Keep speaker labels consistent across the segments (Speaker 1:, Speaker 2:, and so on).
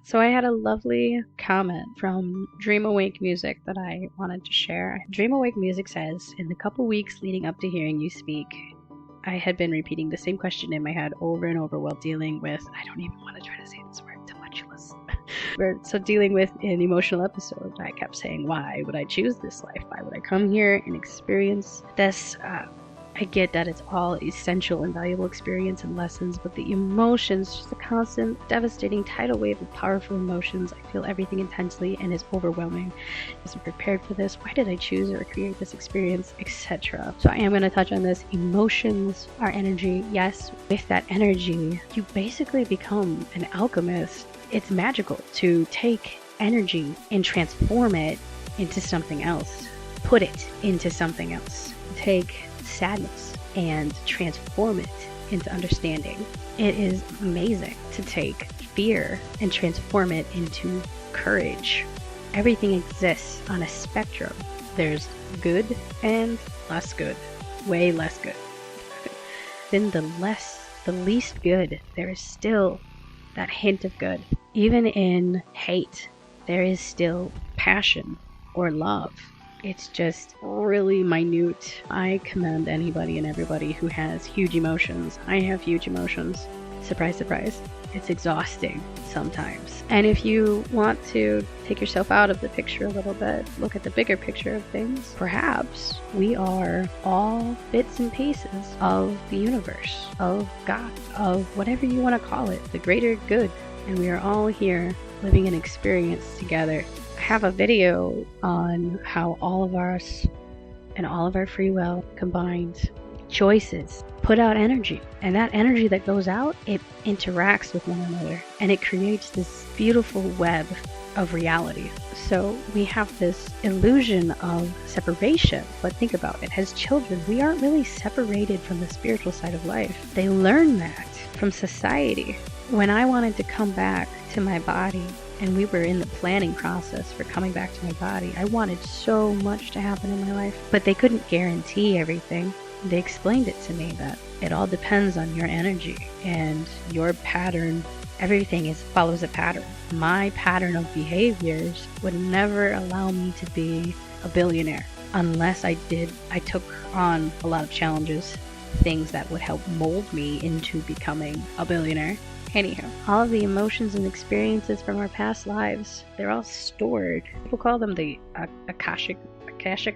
Speaker 1: So I had a lovely comment from Dream Awake Music that I wanted to share. Dream Awake Music says, in the couple weeks leading up to hearing you speak, I had been repeating the same question in my head over and over while dealing with, I don't even want to try to say this word, tumultuous. So dealing with an emotional episode, I kept saying, why would I choose this life? Why would I come here and experience this? I get that it's all essential and valuable experience and lessons, but the emotions, just a constant, devastating tidal wave of powerful emotions. I feel everything intensely and is overwhelming. I wasn't prepared for this. Why did I choose or create this experience, etc.? So I am going to touch on this. Emotions are energy. Yes, with that energy, you basically become an alchemist. It's magical to take energy and transform it into something else. Put it into something else. Take sadness and transform it into understanding. It is amazing to take fear and transform it into courage. Everything exists on a spectrum. There's good and less good. Way less good. Then the least good, there is still that hint of good. Even in hate, there is still passion or love. It's just really minute. I commend anybody and everybody who has huge emotions. I have huge emotions. Surprise, surprise. It's exhausting sometimes. And if you want to take yourself out of the picture a little bit, look at the bigger picture of things, perhaps we are all bits and pieces of the universe, of God, of whatever you want to call it, the greater good. And we are all here living an experience together. Have a video on how all of us and all of our free will combined choices put out energy, and that energy that goes out, it interacts with one another and it creates this beautiful web of reality. So we have this illusion of separation, but think about it, as children we aren't really separated from the spiritual side of life. They learn that from society. When I wanted to come back to my body, and we were in the planning process for coming back to my body, I wanted so much to happen in my life, but they couldn't guarantee everything. They explained it to me that it all depends on your energy and your pattern. Everything follows a pattern. My pattern of behaviors would never allow me to be a billionaire unless I took on a lot of challenges, things that would help mold me into becoming a billionaire. Anyhow, all of the emotions and experiences from our past lives, they're all stored. People call them the Akashic,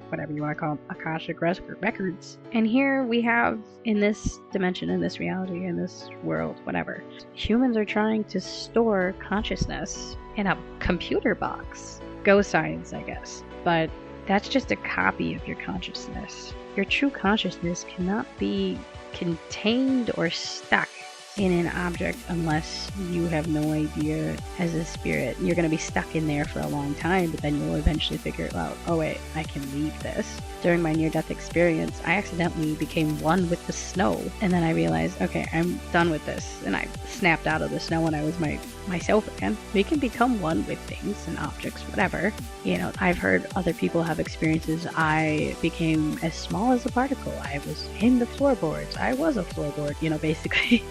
Speaker 1: whatever you want to call them, Akashic records. And here we have, in this dimension, in this reality, in this world, whatever, humans are trying to store consciousness in a computer box. Go science, I guess. But that's just a copy of your consciousness. Your true consciousness cannot be contained or stuck in an object unless you have no idea as a spirit. You're going to be stuck in there for a long time, but then you'll eventually figure out, oh wait, I can leave this. During my near-death experience, I accidentally became one with the snow, and then I realized, okay, I'm done with this, and I snapped out of the snow when I was myself again. We can become one with things and objects, whatever. You know, I've heard other people have experiences. I became as small as a particle. I was in the floorboards. I was a floorboard, you know, basically.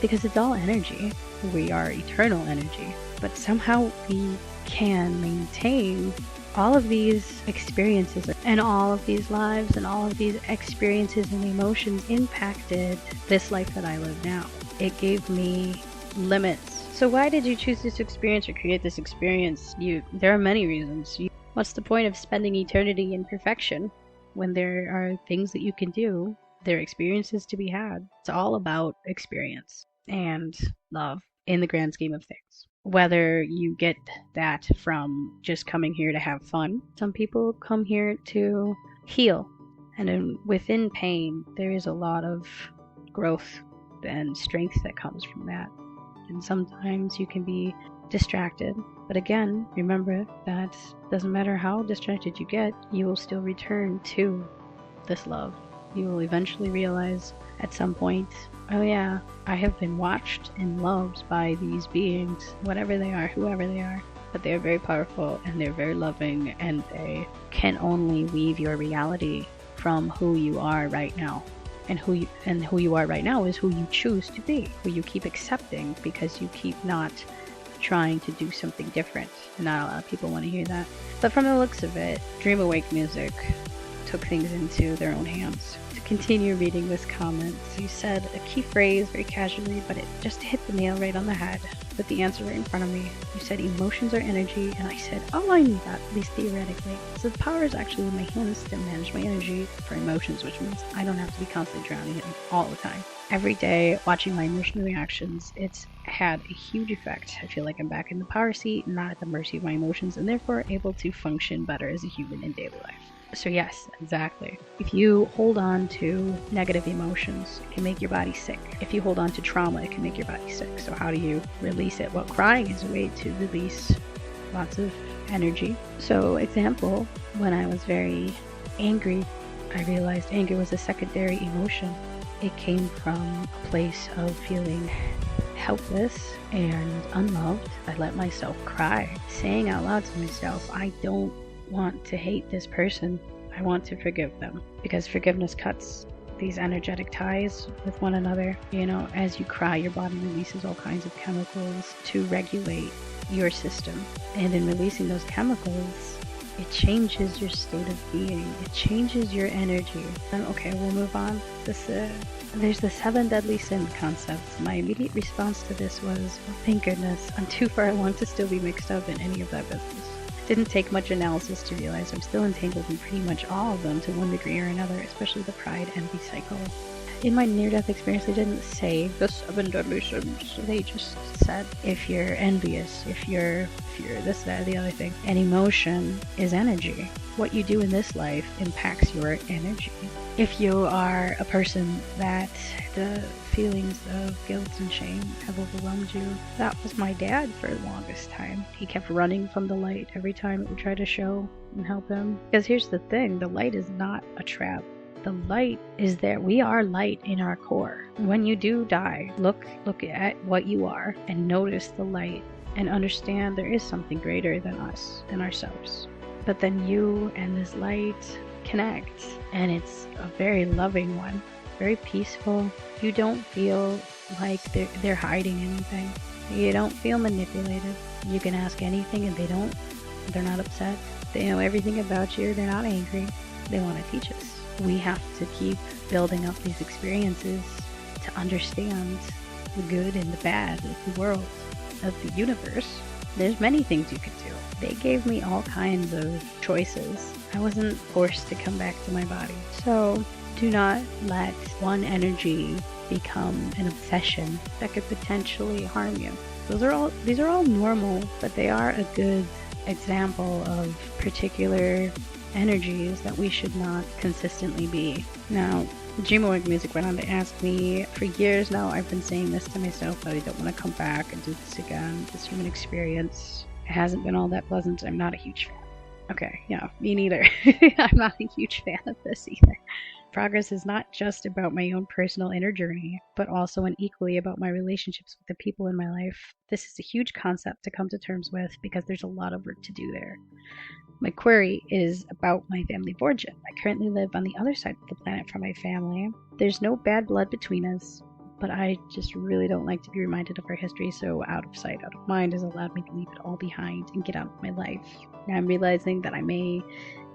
Speaker 1: Because it's all energy. We are eternal energy. But somehow we can maintain all of these experiences and all of these lives and all of these experiences and emotions impacted this life that I live now. It gave me limits. So why did you choose this experience or create this experience? There are many reasons. What's the point of spending eternity in perfection when there are things that you can do? There are experiences to be had. It's all about experience and love in the grand scheme of things. Whether you get that from just coming here to have fun. Some people come here to heal. And within pain, there is a lot of growth and strength that comes from that. And sometimes you can be distracted. But again, remember that doesn't matter how distracted you get, you will still return to this love. You will eventually realize at some point, oh yeah, I have been watched and loved by these beings, whatever they are, whoever they are. But they're very powerful and they're very loving, and they can only weave your reality from who you are right now. And who you are right now is who you choose to be, who you keep accepting because you keep not trying to do something different. And not a lot of people want to hear that. But from the looks of it, Dream Awake Music took things into their own hands. To continue reading this comment, you said a key phrase very casually, but it just hit the nail right on the head with the answer right in front of me. You said emotions are energy, and I said, oh, I knew that, at least theoretically. So the power is actually in my hands to manage my energy for emotions, which means I don't have to be constantly drowning in it all the time. Every day, watching my emotional reactions, it's had a huge effect. I feel like I'm back in the power seat, not at the mercy of my emotions, and therefore able to function better as a human in daily life. So yes, exactly. If you hold on to negative emotions, it can make your body sick. If you hold on to trauma, it can make your body sick. So how do you release it? Well, crying is a way to release lots of energy. So example, when I was very angry, I realized anger was a secondary emotion. It came from a place of feeling helpless and unloved. I let myself cry, saying out loud to myself, I don't want to hate this person. I want to forgive them, because forgiveness cuts these energetic ties with one another. You know, as you cry, your body releases all kinds of chemicals to regulate your system. And in releasing those chemicals, it changes your state of being. It changes your energy. And okay, we'll move on. There's the 7 deadly sin concept. My immediate response to this was, oh, thank goodness, I'm too far along to still be mixed up in any of that business. Didn't take much analysis to realize I'm still entangled in pretty much all of them to one degree or another, especially the pride envy cycle. In my near-death experience, they didn't say the 7 deadly sins. They just said, if you're envious, if you're this, that, or the other thing. And emotion is energy. What you do in this life impacts your energy. If you are a person that the feelings of guilt and shame have overwhelmed you, that was my dad for the longest time. He kept running from the light every time it would try to show and help him. Because here's the thing, the light is not a trap. The light is there. We are light in our core. When you do die, look at what you are and notice the light and understand there is something greater than us, than ourselves. But then you and this light connect, and it's a very loving one, very peaceful. You don't feel like they're hiding anything. You don't feel manipulated. You can ask anything and they're not upset. They know everything about you. They're not angry. They want to teach us. We have to keep building up these experiences to understand the good and the bad of the world, of the universe. There's many things you could do. They gave me all kinds of choices. I wasn't forced to come back to my body. So do not let one energy become an obsession that could potentially harm you. These are all normal, but they are a good example of particular energies that we should not consistently be. Now, Dream Awake Music went on to ask me, for years now I've been saying this to myself, that I don't want to come back and do this again, this human experience. It hasn't been all that pleasant. I'm not a huge fan. Okay, yeah, me neither. I'm not a huge fan of this either. Progress is not just about my own personal inner journey, but also and equally about my relationships with the people in my life. This is a huge concept to come to terms with because there's a lot of work to do there. My query is about my family of origin. I currently live on the other side of the planet from my family. There's no bad blood between us, but I just really don't like to be reminded of our history, so out of sight, out of mind has allowed me to leave it all behind and get on with my life. Now I'm realizing that I may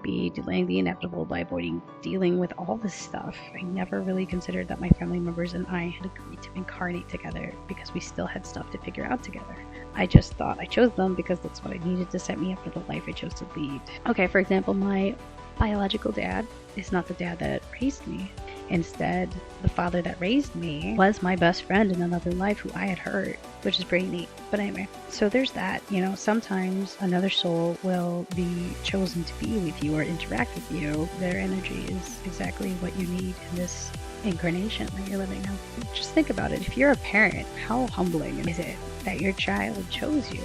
Speaker 1: be delaying the inevitable by avoiding dealing with all this stuff. I never really considered that my family members and I had agreed to incarnate together because we still had stuff to figure out together. I just thought I chose them because that's what I needed to set me up for the life I chose to lead. Okay, for example, my biological dad is not the dad that raised me. Instead, the father that raised me was my best friend in another life who I had hurt, which is pretty neat. But anyway, so there's that. You know, sometimes another soul will be chosen to be with you or interact with you. Their energy is exactly what you need in this incarnation that you're living now. Just think about it. If you're a parent, how humbling is it that your child chose you,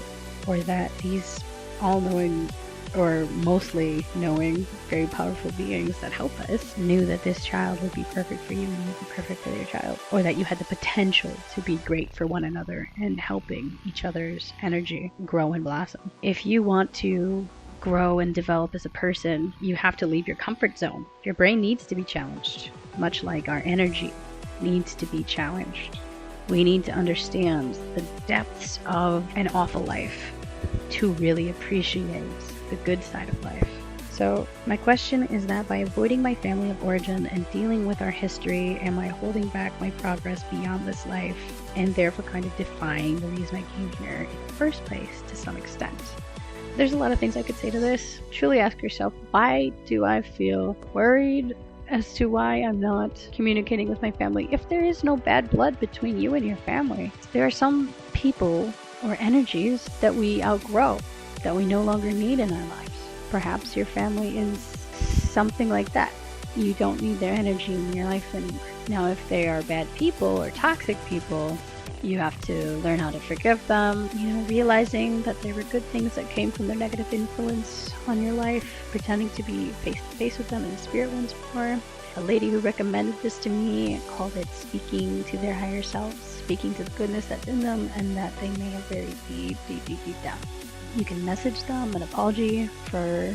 Speaker 1: or that these all-knowing or mostly knowing, very powerful beings that help us knew that this child would be perfect for you and you would be perfect for their child, or that you had the potential to be great for one another and helping each other's energy grow and blossom. If you want to grow and develop as a person, you have to leave your comfort zone. Your brain needs to be challenged, much like our energy needs to be challenged. We need to understand the depths of an awful life to really appreciate the good side of life. So my question is that by avoiding my family of origin and dealing with our history, am I holding back my progress beyond this life and therefore kind of defying the reason I came here in the first place to some extent? There's a lot of things I could say to this. Truly ask yourself, why do I feel worried as to why I'm not communicating with my family? If there is no bad blood between you and your family, there are some people or energies that we outgrow, that we no longer need in our lives. Perhaps your family is something like that. You don't need their energy in your life anymore. Now, if they are bad people or toxic people, you have to learn how to forgive them, realizing that there were good things that came from their negative influence on your life, pretending to be face-to-face with them in spirit once more. A lady who recommended this to me called it speaking to their higher selves, speaking to the goodness that's in them and that they may have buried deep down. You can message them an apology for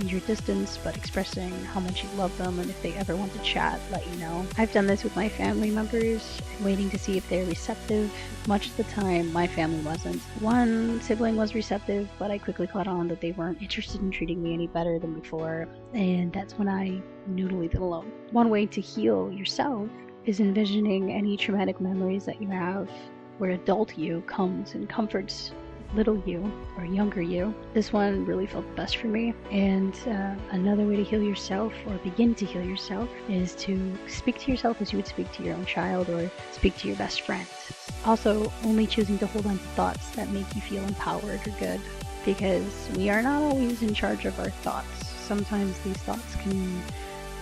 Speaker 1: your distance, but expressing how much you love them, and if they ever want to chat, let you know. I've done this with my family members, waiting to see if they're receptive. Much of the time, my family wasn't. One sibling was receptive, but I quickly caught on that they weren't interested in treating me any better than before, and that's when I knew to leave them alone. One way to heal yourself is envisioning any traumatic memories that you have, where adult you comes and comforts little you or younger you. This one really felt best for me. And another way to heal yourself or begin to heal yourself is to speak to yourself as you would speak to your own child or speak to your best friend. Also, only choosing to hold on to thoughts that make you feel empowered or good, because we are not always in charge of our thoughts. Sometimes these thoughts can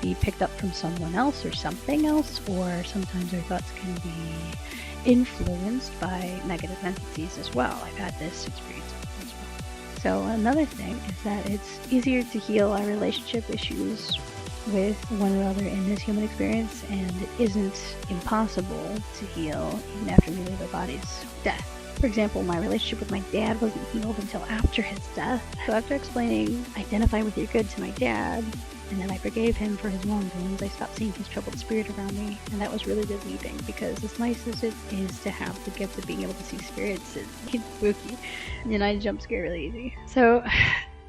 Speaker 1: be picked up from someone else or something else, or sometimes our thoughts can be influenced by negative entities as well. I've had this experience as well. So another thing is that it's easier to heal our relationship issues with one another in this human experience, and it isn't impossible to heal even after we leave our bodies. Death. For example, my relationship with my dad wasn't healed until after his death. So after explaining identify with your good to my dad, and then I forgave him for his wrongdoings, I stopped seeing his troubled spirit around me, and that was really relieving, because as nice as it is to have the gift of being able to see spirits, it's spooky, and I jump scare really easy. So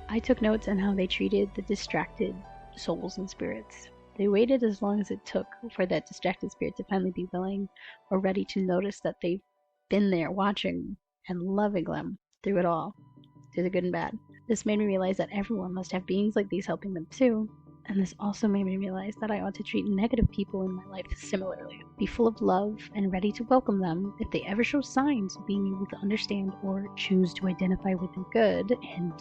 Speaker 1: I took notes on how they treated the distracted souls and spirits. They waited as long as it took for that distracted spirit to finally be willing or ready to notice that they've been there watching and loving them through it all, through the good and bad. This made me realize that everyone must have beings like these helping them too. And this also made me realize that I ought to treat negative people in my life similarly. Be full of love and ready to welcome them if they ever show signs of being able to understand or choose to identify with the good, and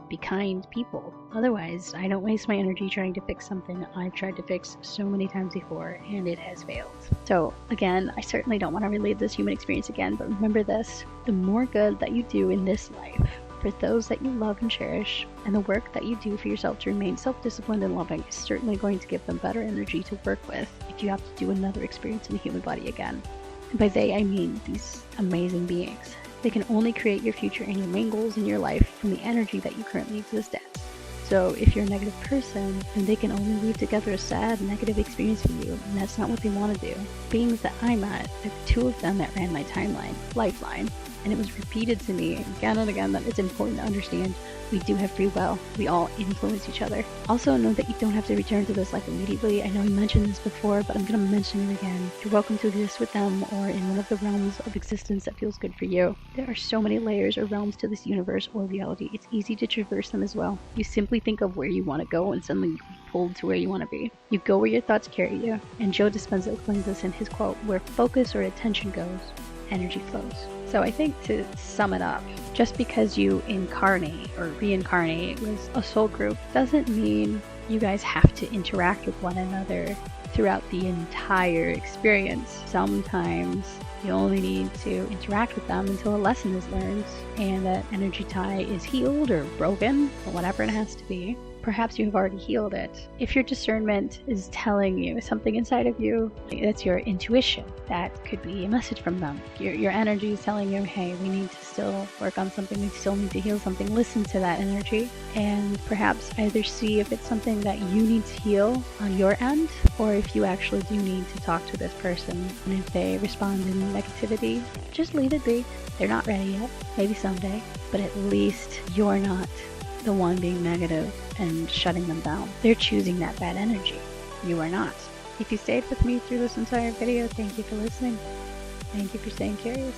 Speaker 1: be kind people. Otherwise, I don't waste my energy trying to fix something I've tried to fix so many times before and it has failed. So again, I certainly don't want to relive this human experience again, but remember this: the more good that you do in this life for those that you love and cherish, and the work that you do for yourself to remain self-disciplined and loving, is certainly going to give them better energy to work with if you have to do another experience in a human body again. And by they, I mean these amazing beings. They can only create your future and your main goals in your life from the energy that you currently exist as. So if you're a negative person, then they can only weave together a sad, negative experience for you, and that's not what they want to do. Beings that I met, there were two of them that ran my timeline, lifeline, and it was repeated to me again and again that it's important to understand we do have free will. We all influence each other. Also, know that you don't have to return to this life immediately. I know I mentioned this before, but I'm going to mention it again. You're welcome to exist with them or in one of the realms of existence that feels good for you. There are so many layers or realms to this universe or reality. It's easy to traverse them as well. You simply think of where you want to go and suddenly you'll be pulled to where you want to be. You go where your thoughts carry you. And Joe Dispenza explains this in his quote, "Where focus or attention goes, energy flows." So I think to sum it up, just because you incarnate or reincarnate with a soul group doesn't mean you guys have to interact with one another throughout the entire experience. Sometimes you only need to interact with them until a lesson is learned and that energy tie is healed or broken or whatever it has to be. perhaps you have already healed it. If your discernment is telling you something inside of you, that's your intuition. That could be a message from them. Your energy is telling you, hey, we need to still work on something, we still need to heal something. Listen to that energy and perhaps either see if it's something that you need to heal on your end, or if you actually do need to talk to this person. And if they respond in negativity, just leave it be. They're not ready yet, maybe someday, but at least you're not the one being negative and shutting them down. They're choosing that bad energy. You are not. If you stayed with me through this entire video, thank you for listening. Thank you for staying curious.